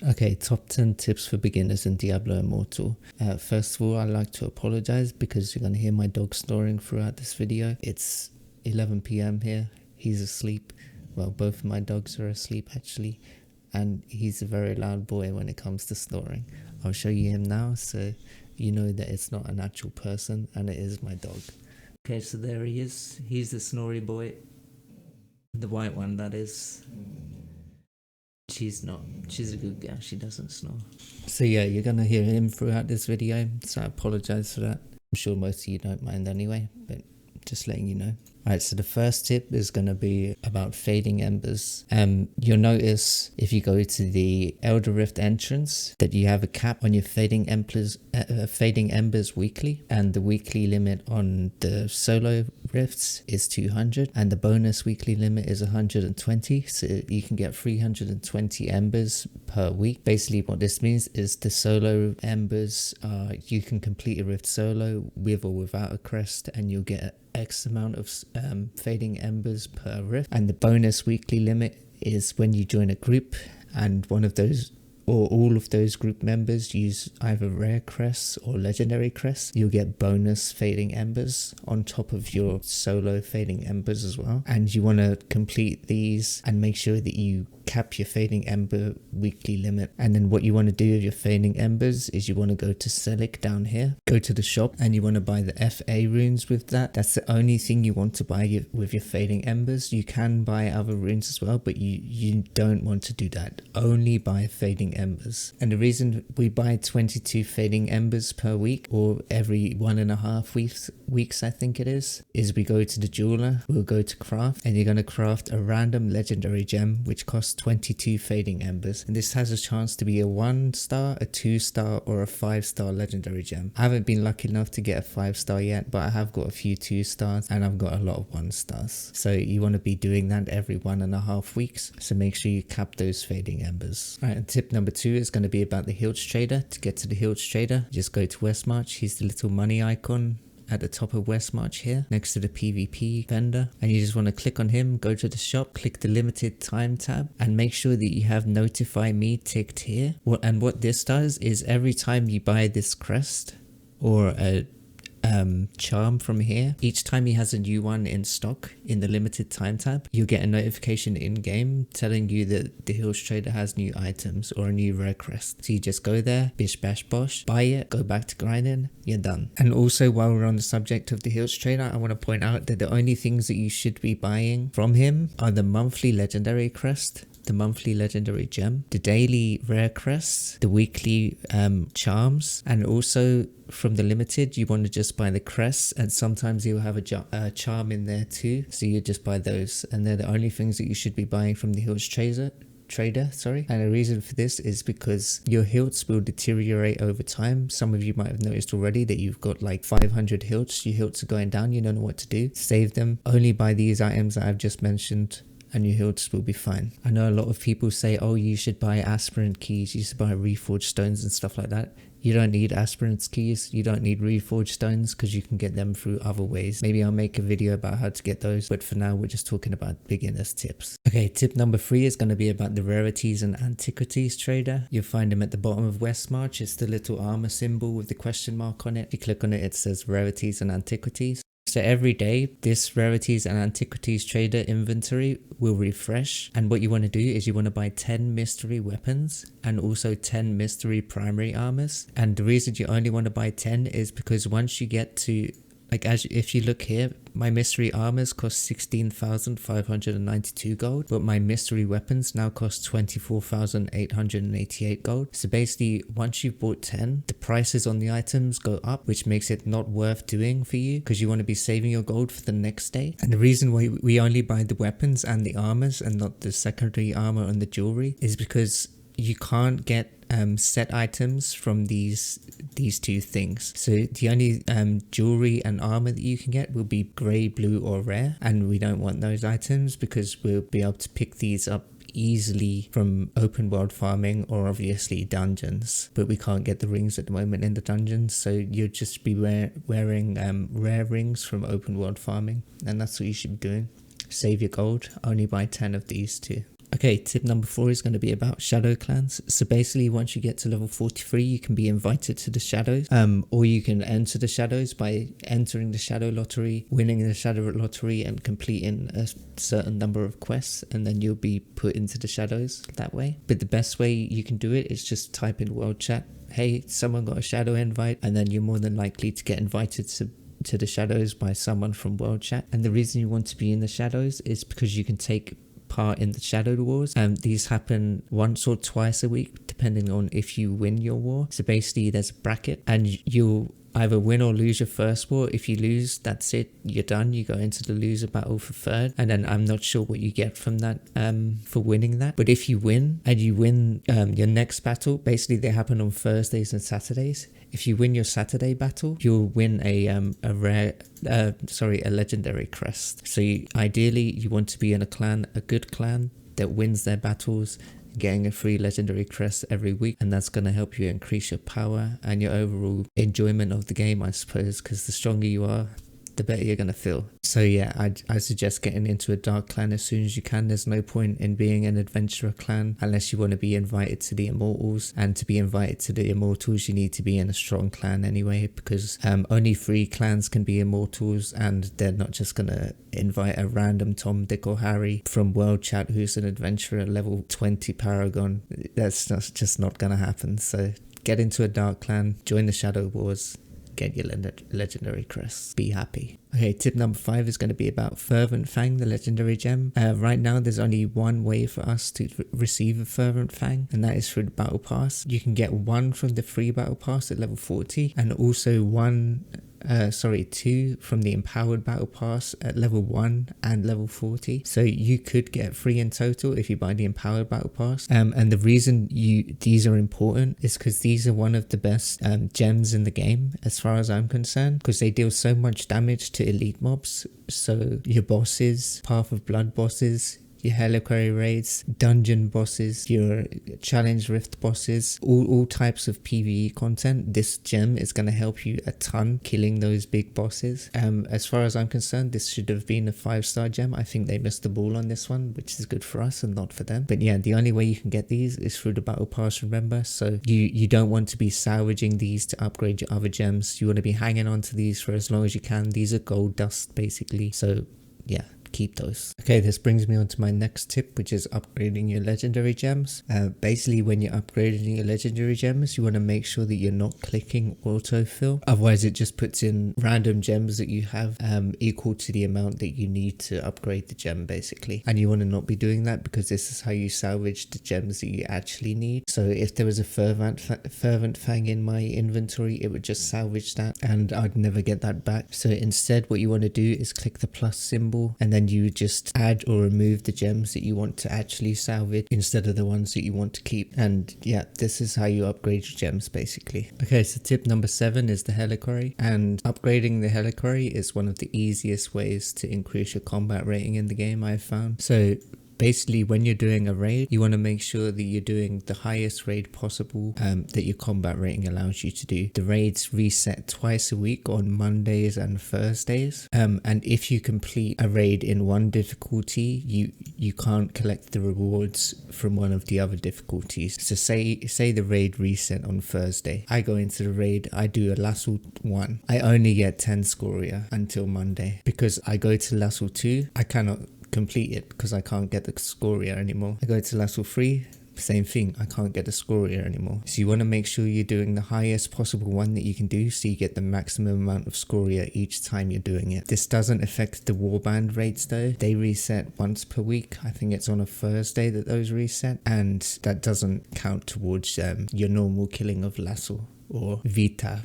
Okay, top 10 tips for beginners in Diablo Immortal. First of all, I'd like to apologize because you're going to hear my dog snoring throughout this video. It's 11 p.m. here. He's asleep. Well, both of my dogs are asleep actually. And he's a very loud boy when it comes to snoring. I'll show you him now so you know that it's not an actual person and it is my dog. Okay, so there he is. He's the snory boy. The white one, that is. She's not. She's a good girl. She doesn't snore. So yeah, you're going to hear him throughout this video. So I apologize for that. I'm sure most of you don't mind anyway, but just letting you know. Alright, so the first tip is going to be about fading embers. You'll notice if you go to the Elder Rift entrance that you have a cap on your fading embers weekly, and the weekly limit on the solo rifts is 200 and the bonus weekly limit is 120, so you can get 320 embers per week. Basically what this means is the solo embers, you can complete a rift solo with or without a crest and you'll get X amount of fading embers per rift, and the bonus weekly limit is when you join a group and one of those or all of those group members use either rare crests or legendary crests, you'll get bonus fading embers on top of your solo fading embers as well. And you want to complete these and make sure that you cap your fading ember weekly limit. And then what you want to do with your fading embers is you want to go to Selic down here, go to the shop, and you want to buy the FA runes with that. That's the only thing you want to buy with your fading embers. You can buy other runes as well, but you don't want to do that. Only buy fading embers. And the reason we buy 22 fading embers per week, or every 1.5 weeks I think it is we go to the jeweler, we'll go to craft, and you're going to craft a random legendary gem which costs 22 fading embers, and this has a chance to be a 1-star, a 2-star, or a 5-star legendary gem. I haven't been lucky enough to get a 5-star yet, but I have got a few 2-stars and I've got a lot of 1-stars. So you want to be doing that every 1.5 weeks, so make sure you cap those fading embers. Alright, and tip number 2 is going to be about the Hilch Trader. To get to the Hilch Trader, just go to Westmarch. He's the little money icon at the top of Westmarch here, next to the PvP vendor, and you just want to click on him, go to the shop, click the limited time tab, and make sure that you have notify me ticked here. And what this does is every time you buy this crest or a charm from here, each time he has a new one in stock in the limited time tab, you'll get a notification in game telling you that the Hilch Trader has new items or a new rare crest. So you just go there, bish bash bosh, buy it, go back to grinding, you're done. And also, while we're on the subject of the Hilch Trader, I want to point out that the only things that you should be buying from him are the monthly legendary crest, the monthly legendary gem, the daily rare crests, the weekly charms, and also from the limited you want to just buy the crests, and sometimes you'll have a charm in there too, so you just buy those, and they're the only things that you should be buying from the Hilch Trader. And the reason for this is because your hilts will deteriorate over time. Some of you might have noticed already that you've got like 500 hilts, your hilts are going down, you don't know what to do. Save them, only buy these items that I've just mentioned, and your hilts will be fine. I know a lot of people say, oh, you should buy aspirant keys, you should buy reforged stones and stuff like that. You don't need aspirant keys, you don't need reforged stones, because you can get them through other ways. Maybe I'll make a video about how to get those, but for now we're just talking about beginners tips. Okay, tip number 3 is going to be about the rarities and antiquities trader. You'll find them at the bottom of Westmarch. It's the little armor symbol with the question mark on it. If you click on it, it says rarities and antiquities. So every day, this rarities and antiquities trader inventory will refresh, and what you want to do is you want to buy 10 mystery weapons and also 10 mystery primary armors. And the reason you only want to buy 10 is because once you get to, like, if you look here, my mystery armors cost 16,592 gold, but my mystery weapons now cost 24,888 gold. So basically, once you've bought 10, the prices on the items go up, which makes it not worth doing for you, because you want to be saving your gold for the next day. And the reason why we only buy the weapons and the armors and not the secondary armor and the jewelry is because you can't get set items from these two things. So the only jewelry and armor that you can get will be grey, blue, or rare, and we don't want those items because we'll be able to pick these up easily from open world farming or obviously dungeons, but we can't get the rings at the moment in the dungeons, so you'll just be wearing rare rings from open world farming, and that's what you should be doing. Save your gold, only buy 10 of these two. Okay, tip number 4 is going to be about shadow clans. So basically, once you get to level 43, you can be invited to the shadows, or you can enter the shadows by entering the shadow lottery, winning the shadow lottery, and completing a certain number of quests, and then you'll be put into the shadows that way. But the best way you can do it is just type in world chat, hey, someone got a shadow invite, and then you're more than likely to get invited to the shadows by someone from world chat. And the reason you want to be in the shadows is because you can take part in the shadow wars. These happen once or twice a week depending on if you win your war. So basically there's a bracket and you'll either win or lose your first war. If you lose, that's it, you're done. You go into the loser battle for third, and then I'm not sure what you get from that for winning that. But if you win and you win your next battle, basically they happen on Thursdays and Saturdays. If you win your Saturday battle, you'll win a legendary crest. So ideally you want to be in a good clan that wins their battles, getting a free legendary crest every week, and that's going to help you increase your power and your overall enjoyment of the game, I suppose, because the stronger you are, the better you're going to feel. So yeah, I suggest getting into a dark clan as soon as you can. There's no point in being an adventurer clan unless you want to be invited to the Immortals, and to be invited to the Immortals you need to be in a strong clan anyway, because only 3 clans can be Immortals, and they're not just going to invite a random Tom, Dick or Harry from world chat who's an adventurer level 20 paragon. That's just not going to happen. So get into a dark clan, join the shadow wars, get your legendary crest, be happy. Okay, tip number 5 is going to be about Fervent Fang, the legendary gem. Right now there's only one way for us to receive a Fervent Fang, and that is through the battle pass. You can get 1 from the free battle pass at level 40, and also 2 from the empowered battle pass at level 1 and level 40. So you could get 3 in total if you buy the empowered battle pass. And the reason these are important is because these are one of the best gems in the game as far as I'm concerned, because they deal so much damage to elite mobs. So your bosses, Path of Blood bosses, your Reliquary raids, dungeon bosses, your challenge rift bosses, all types of PvE content. This gem is going to help you a ton killing those big bosses. As far as I'm concerned, this should have been a 5-star gem. I think they missed the ball on this one, which is good for us and not for them. But yeah, the only way you can get these is through the battle pass, remember. So you don't want to be salvaging these to upgrade your other gems. You want to be hanging on to these for as long as you can. These are gold dust basically. So yeah, keep those. Okay, this brings me on to my next tip, which is upgrading your legendary gems. Basically, when you're upgrading your legendary gems, you want to make sure that you're not clicking autofill. Otherwise, it just puts in random gems that you have equal to the amount that you need to upgrade the gem, basically. And you want to not be doing that, because this is how you salvage the gems that you actually need. So if there was a fervent fang in my inventory, it would just salvage that, and I'd never get that back. So instead, what you want to do is click the plus symbol, and then you just add or remove the gems that you want to actually salvage instead of the ones that you want to keep. And yeah, this is how you upgrade your gems basically. Okay, so tip number 7 is the Reliquary, and upgrading the Reliquary is one of the easiest ways to increase your combat rating in the game, I've found. So basically, when you're doing a raid, you want to make sure that you're doing the highest raid possible that your combat rating allows you to do. The raids reset twice a week on Mondays and Thursdays, and if you complete a raid in one difficulty, you can't collect the rewards from one of the other difficulties. So say the raid reset on Thursday. I go into the raid, I do a Lasso 1. I only get 10 scoria until Monday. Because I go to Lasso 2, I cannot complete it because I can't get the scoria anymore. I go to Lasso 3, same thing, I can't get the scoria anymore. So you want to make sure you're doing the highest possible one that you can do, so you get the maximum amount of scoria each time you're doing it. This doesn't affect the warband rates though. They reset once per week. I think it's on a Thursday that those reset, and that doesn't count towards your normal killing of Lasso or Vita.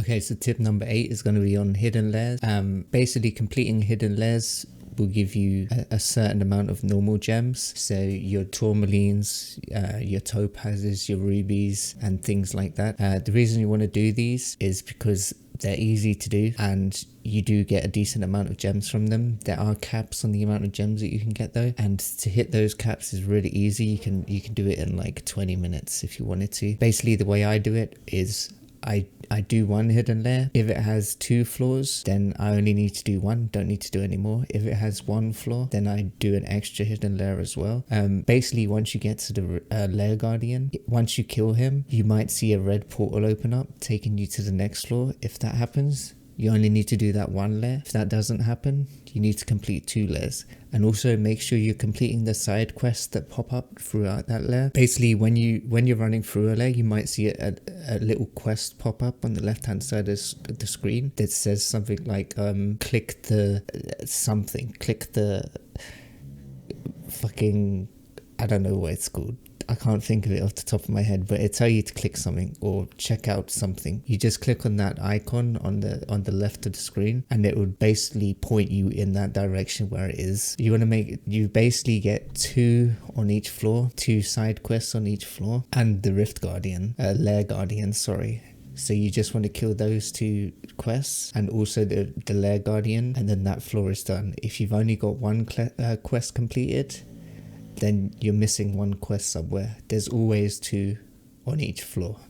Okay, so tip number 8 is going to be on hidden layers. Basically, completing hidden layers will give you a certain amount of normal gems. So your tourmalines, your topazes, your rubies, and things like that. The reason you want to do these is because they're easy to do, and you do get a decent amount of gems from them. There are caps on the amount of gems that you can get though, and to hit those caps is really easy. You can do it in like 20 minutes if you wanted to. Basically, the way I do it is I do one hidden layer. If it has 2 floors, then I only need to do 1, don't need to do any more. If it has 1 floor, then I do an extra hidden layer as well. Basically, once you get to the layer guardian, once you kill him, you might see a red portal open up, taking you to the next floor. If that happens, you only need to do that 1 layer. If that doesn't happen, you need to complete 2 layers. And also make sure you're completing the side quests that pop up throughout that layer. Basically, when you're running through a layer, you might see a little quest pop up on the left hand side of the screen that says something like click the fucking, I don't know what it's called. I can't think of it off the top of my head, but it tell you to click something or check out something. You just click on that icon on the left of the screen, and it would basically point you in that direction where it is. You basically get 2 on each floor, 2 side quests on each floor, and the Rift Guardian, Lair Guardian, sorry. So you just want to kill those 2 quests and also the Lair Guardian, and then that floor is done. If you've only got 1 quest completed, then you're missing 1 quest somewhere. There's always 2 on each floor,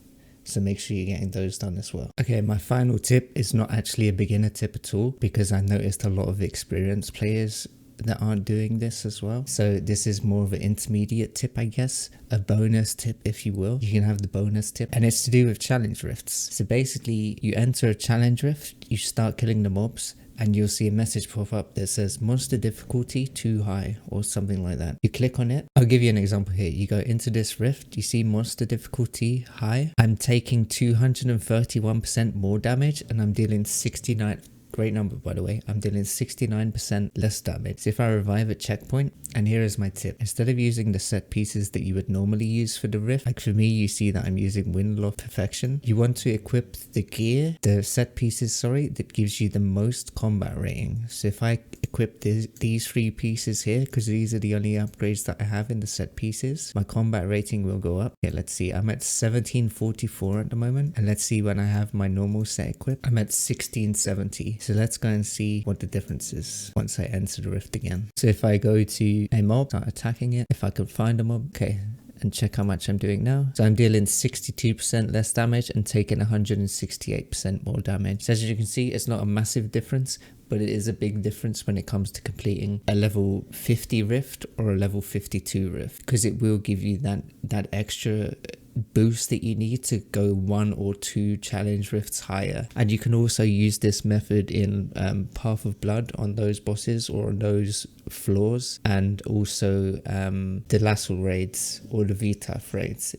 so make sure you're getting those done as well. Okay, my final tip is not actually a beginner tip at all, because I noticed a lot of experienced players that aren't doing this as well. So this is more of an intermediate tip, I guess, a bonus tip if you will. You can have the bonus tip, and it's to do with challenge rifts. So basically, you enter a challenge rift, you start killing the mobs, and you'll see a message pop up that says monster difficulty too high or something like that. You click on it. I'll give you an example here. You go into this rift, you see monster difficulty high. I'm taking 231% more damage, and I'm dealing 69, great number by the way, I'm dealing 69% less damage. So if I revive at checkpoint, and here is my tip. Instead of using the set pieces that you would normally use for the rift, like for me, you see that I'm using Windlock Perfection. You want to equip the gear, the set pieces, sorry, that gives you the most combat rating. So if I equip these 3 pieces here, because these are the only upgrades that I have in the set pieces, my combat rating will go up. Okay, let's see. I'm at 1744 at the moment. And let's see when I have my normal set equipped. I'm at 1670. So let's go and see what the difference is once I enter the rift again. So if I go to a mob, start attacking it, if I can find a mob, okay, and check how much I'm doing now. So I'm dealing 62% less damage and taking 168% more damage. So as you can see, it's not a massive difference, but it is a big difference when it comes to completing a level 50 rift or a level 52 rift, because it will give you that extra boost that you need to go 1 or 2 challenge rifts higher. And you can also use this method in Path of Blood on those bosses or on those floors, and also the Lassel raids or the VTAF raids.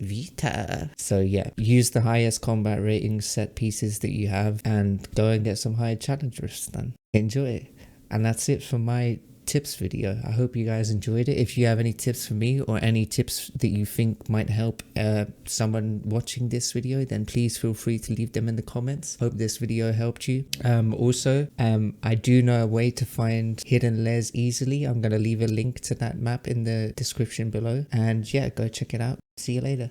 So yeah, use the highest combat rating set pieces that you have and go and get some high challenge rifts done. Enjoy it. And that's it for my tips video. I hope you guys enjoyed it. If you have any tips for me or any tips that you think might help someone watching this video, then please feel free to leave them in the comments. Hope this video helped you. Also, I do know a way to find hidden lairs easily. I'm going to leave a link to that map in the description below, and yeah, go check it out. See you later.